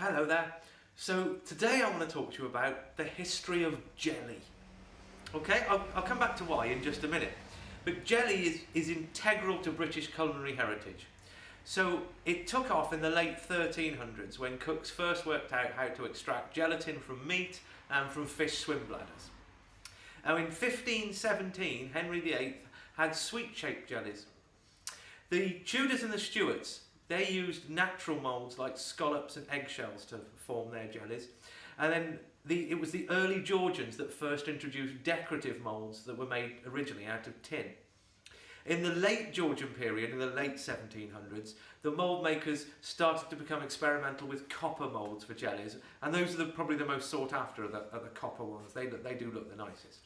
Hello there. So today I want to talk to you about the history of jelly. Okay, I'll come back to why in just a minute. But jelly is integral to British culinary heritage. So it took off in the late 1300s when cooks first worked out how to extract gelatin from meat and from fish swim bladders. Now in 1517, Henry VIII had sweet-shaped jellies. The Tudors and the Stuarts, they used natural moulds like scallops and eggshells to form their jellies. And then it was the early Georgians that first introduced decorative moulds that were made originally out of tin. In the late Georgian period, in the late 1700s, the mould makers started to become experimental with copper moulds for jellies, and those are probably the most sought after are the copper ones. They do look the nicest.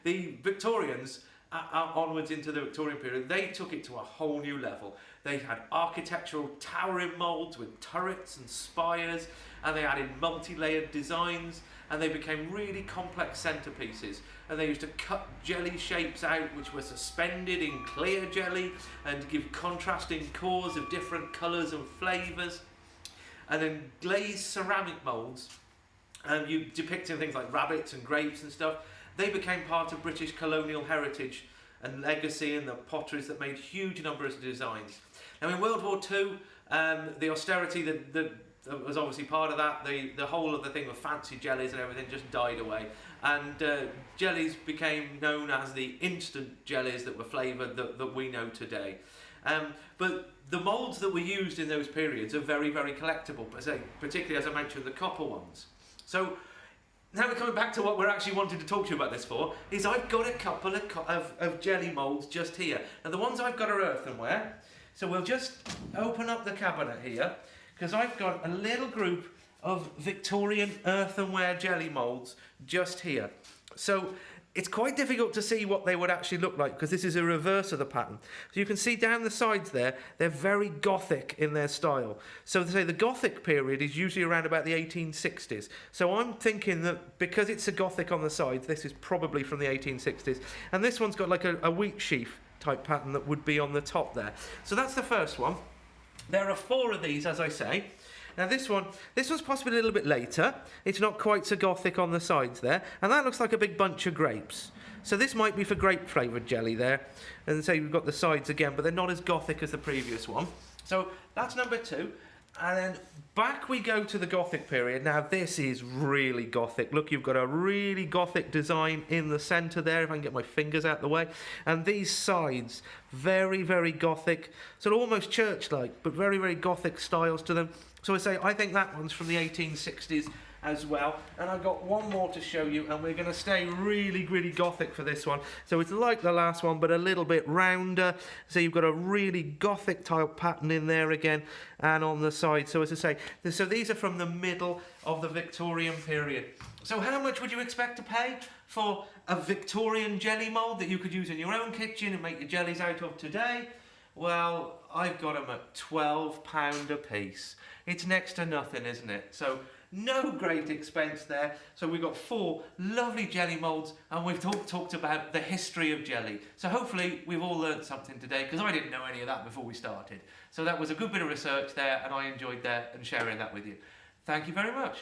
The Victorians, onwards into the Victorian period, they took it to a whole new level. They had architectural towering moulds with turrets and spires, and they added multi-layered designs, and they became really complex centerpieces. And they used to cut jelly shapes out which were suspended in clear jelly and give contrasting cores of different colours and flavours. And then glazed ceramic moulds, you depicting things like rabbits and grapes and stuff, they became part of British colonial heritage and legacy in the potteries that made huge numbers of designs. Now in World War II, the austerity that was obviously part of that, the whole of the thing of fancy jellies and everything just died away. And jellies became known as the instant jellies that were flavoured that we know today. But the moulds that were used in those periods are very, very collectible, particularly as I mentioned, the copper ones. So now we're coming back to what we're actually wanting to talk to you about this for, is I've got a couple of jelly moulds just here. Now the ones I've got are earthenware, so we'll just open up the cabinet here, because I've got a little group of Victorian earthenware jelly moulds just here. So it's quite difficult to see what they would actually look like because this is a reverse of the pattern. So you can see down the sides there, they're very Gothic in their style. So to say the Gothic period is usually around about the 1860s. So I'm thinking that because it's a Gothic on the sides, this is probably from the 1860s. And this one's got like a wheat sheaf type pattern that would be on the top there. So that's the first one. There are 4 of these, as I say. Now this one's possibly a little bit later. It's not quite so Gothic on the sides there. And that looks like a big bunch of grapes. So this might be for grape flavoured jelly there. And so we've got the sides again, but they're not as Gothic as the previous one. So that's number 2. And then back we go to the Gothic period. Now this is really Gothic. Look, you've got a really Gothic design in the centre there, if I can get my fingers out the way. And these sides, very, very Gothic, sort of almost church-like, but very, very Gothic styles to them. So I think that one's from the 1860s as well. And I've got one more to show you, and we're going to stay really, really Gothic for this one. So it's like the last one, but a little bit rounder. So you've got a really Gothic type pattern in there again, and on the side. So as I say, so these are from the middle of the Victorian period. So how much would you expect to pay for a Victorian jelly mould that you could use in your own kitchen and make your jellies out of today? Well, I've got them at £12 a piece. It's next to nothing, isn't it? So no great expense there. So we've got 4 lovely jelly moulds, and we've talked about the history of jelly. So hopefully we've all learned something today, because I didn't know any of that before we started. So that was a good bit of research there, and I enjoyed that and sharing that with you. Thank you very much.